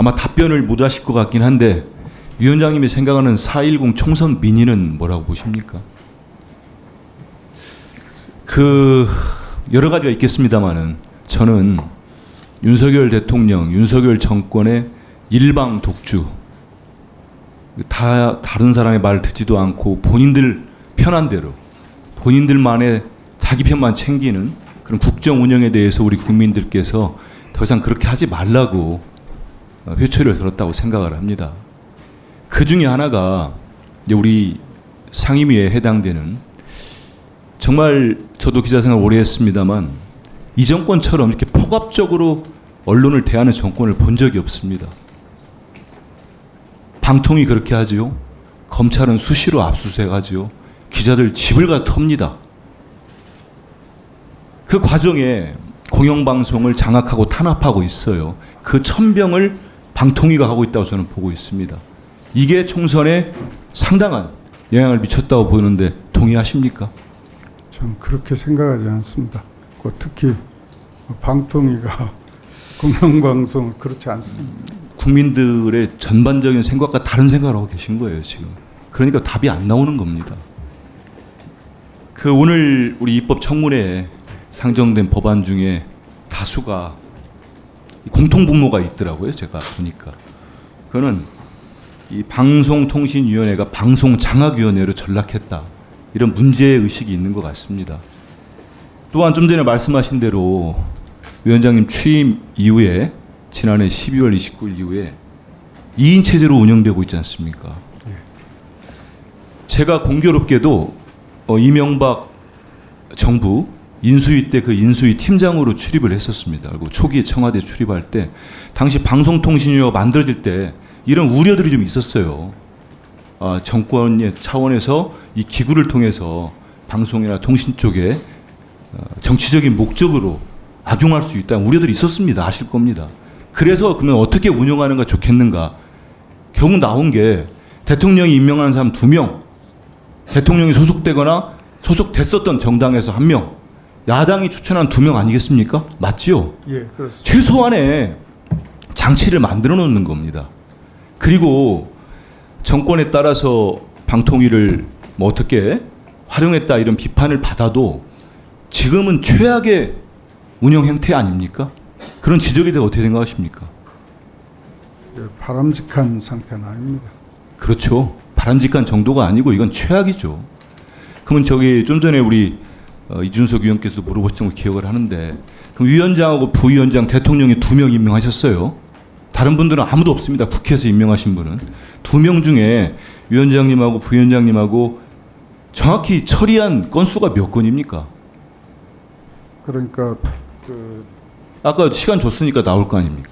아마 답변을 못 하실 것 같긴 한데 위원장님이 생각하는 4.10 총선 민의는 뭐라고 보십니까? 여러 가지가 있겠습니다만은 저는 윤석열 대통령, 윤석열 정권의 일방 독주, 다른 사람의 말을 듣지도 않고 본인들 편한 대로 본인들만의 자기 편만 챙기는 그런 국정 운영에 대해서 우리 국민들께서 더 이상 그렇게 하지 말라고 회초리를 들었다고 생각을 합니다. 그 중에 하나가 이제 우리 상임위에 해당되는, 정말 저도 기자 생활 오래 했습니다만 이 정권처럼 이렇게 폭압적으로 언론을 대하는 정권을 본 적이 없습니다. 방통위 그렇게 하지요. 검찰은 수시로 압수수색하지요. 기자들 집을 가 텁니다. 그 과정에 공영방송을 장악하고 탄압하고 있어요. 그 천병을 방통위가 하고 있다고 저는 보고 있습니다. 이게 총선에 상당한 영향을 미쳤다고 보는데 동의하십니까? 저는 그렇게 생각하지 않습니다. 특히 방통위가 공영방송을 그렇지 않습니다. 국민들의 전반적인 생각과 다른 생각을 하고 계신 거예요, 지금. 그러니까 답이 안 나오는 겁니다. 오늘 우리 입법청문회에 상정된 법안 중에 다수가 공통분모가 있더라고요, 제가 보니까. 그거는 이 방송통신위원회가 방송장악위원회로 전락했다, 이런 문제의식이 있는 것 같습니다. 또한 좀 전에 말씀하신 대로 위원장님 취임 이후에 지난해 12월 29일 이후에 2인 체제로 운영되고 있지 않습니까? 제가 공교롭게도 이명박 정부 인수위 때 그 인수위 팀장으로 출입을 했었습니다. 그리고 초기에 청와대 출입할 때 당시 방송통신위가 만들어질 때 이런 우려들이 좀 있었어요. 정권의 차원에서 이 기구를 통해서 방송이나 통신 쪽에 정치적인 목적으로 악용할 수 있다는 우려들이 있었습니다. 아실 겁니다. 그래서 그러면 어떻게 운영하는 게 좋겠는가. 결국 나온 게 대통령이 임명하는 사람 2명, 대통령이 소속되거나 소속됐었던 정당에서 1명, 야당이 추천한 2명 아니겠습니까? 맞지요? 예, 그렇습니다. 최소한의 장치를 만들어 놓는 겁니다. 그리고 정권에 따라서 방통위를 뭐 어떻게 활용했다 이런 비판을 받아도 지금은 최악의 운영 형태 아닙니까? 그런 지적에 대해 어떻게 생각하십니까? 바람직한 상태는 아닙니다. 그렇죠. 바람직한 정도가 아니고 이건 최악이죠. 그러면 좀 전에 우리 이준석 위원께서도 물어보신 걸 기억을 하는데, 그럼 위원장하고 부위원장 대통령이 2명 임명하셨어요. 다른 분들은 아무도 없습니다. 국회에서 임명하신 분은. 2명 중에 위원장님하고 부위원장님하고 정확히 처리한 건수가 몇 건입니까? 그러니까 아까 시간 줬으니까 나올 거 아닙니까?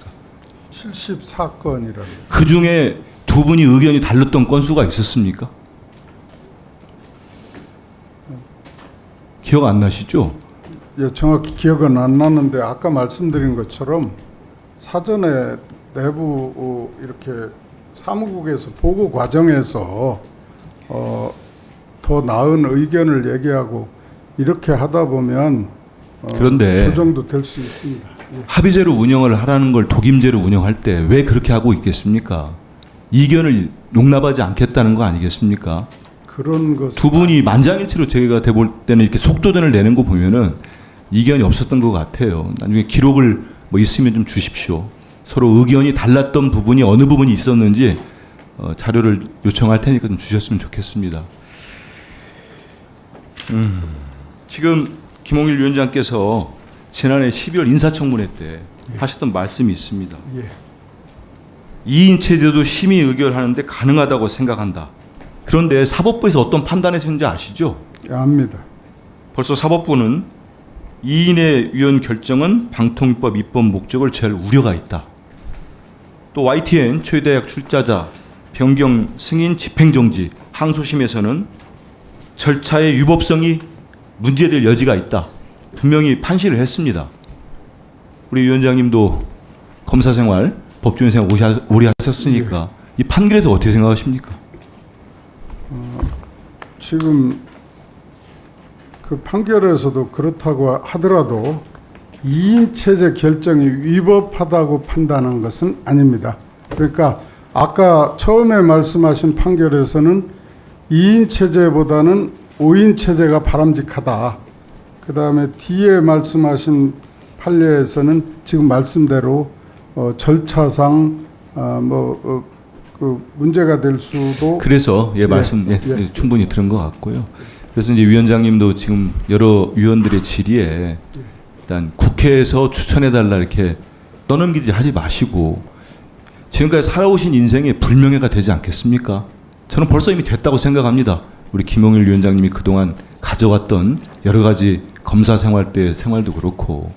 74건이라고. 그 중에 2분이 의견이 달랐던 건수가 있었습니까? 기억 안 나시죠? 예, 정확히 기억은 안 나는데 아까 말씀드린 것처럼 사전에 내부 이렇게 사무국에서 보고 과정에서 더 나은 의견을 얘기하고 이렇게 하다 보면 그런데 조정도 될 수 있습니다. 예. 합의제로 운영을 하라는 걸 독임제로 운영할 때 왜 그렇게 하고 있겠습니까? 이견을 용납하지 않겠다는 거 아니겠습니까? 그런 것 2분이 만장일치로 제가 돼볼 때는 이렇게 속도전을 내는 거 보면은 이견이 없었던 것 같아요. 나중에 기록을 뭐 있으면 좀 주십시오. 서로 의견이 달랐던 부분이 어느 부분이 있었는지 자료를 요청할 테니까 좀 주셨으면 좋겠습니다. 지금 김홍일 위원장께서 지난해 12월 인사청문회 때 하셨던 말씀이 있습니다. 예. 2인 체제도 심의 의결하는데 가능하다고 생각한다. 그런데 사법부에서 어떤 판단을 했는지 아시죠? 예, 압니다. 벌써 사법부는 2인의 위원 결정은 방통위법 입법 목적을 취할 우려가 있다. 또 YTN 초대학 출자자 변경 승인 집행정지 항소심에서는 절차의 유법성이 문제될 여지가 있다. 분명히 판시를 했습니다. 우리 위원장님도 검사 생활, 법조인 생활 오래 하셨으니까 이 판결에서 어떻게 생각하십니까? 지금 그 판결에서도 그렇다고 하더라도 2인 체제 결정이 위법하다고 판단한 것은 아닙니다. 그러니까 아까 처음에 말씀하신 판결에서는 2인 체제보다는 5인 체제가 바람직하다. 그 다음에 뒤에 말씀하신 판례에서는 지금 말씀대로 절차상 그 문제가 될 수도. 그래서 말씀 충분히 들은 것 같고요. 그래서 이제 위원장님도 지금 여러 위원들의 질의에 일단 국회에서 추천해달라 이렇게 떠넘기지 하지 마시고 지금까지 살아오신 인생의 불명예가 되지 않겠습니까? 저는 벌써 이미 됐다고 생각합니다. 우리 김용일 위원장님이 그동안 가져왔던 여러 가지 검사 생활 때 생활도 그렇고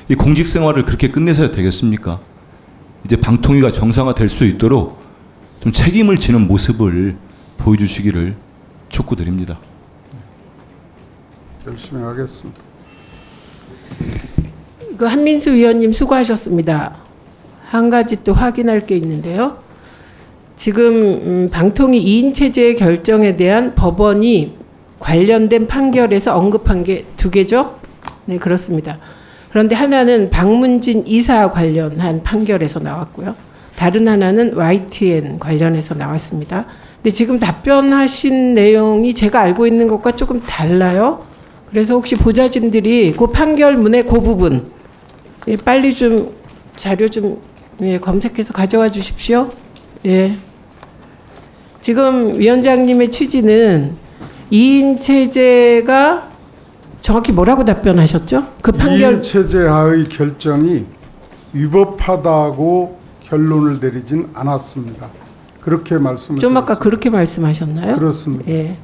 이 공직 생활을 그렇게 끝내서야 되겠습니까? 이제 방통위가 정상화될 수 있도록 좀 책임을 지는 모습을 보여주시기를 촉구드립니다. 열심히 하겠습니다. 그 한민수 위원님 수고하셨습니다. 한 가지 또 확인할 게 있는데요. 지금 방통위 2인 체제의 결정에 대한 법원이 관련된 판결에서 언급한 게 2개죠? 네, 그렇습니다. 그런데 하나는 박문진 이사 관련한 판결에서 나왔고요. 다른 하나는 YTN 관련해서 나왔습니다. 근데 지금 답변하신 내용이 제가 알고 있는 것과 조금 달라요. 그래서 혹시 보좌진들이 그 판결문의 그 부분 빨리 좀 자료 좀 검색해서 가져와 주십시오. 예. 지금 위원장님의 취지는 2인 체제가 정확히 뭐라고 답변하셨죠? 그 판결 2인 체제하의 결정이 위법하다고 결론을 내리진 않았습니다. 그렇게 말씀을 좀 아까 드렸습니다. 그렇게 말씀하셨나요? 그렇습니다. 예.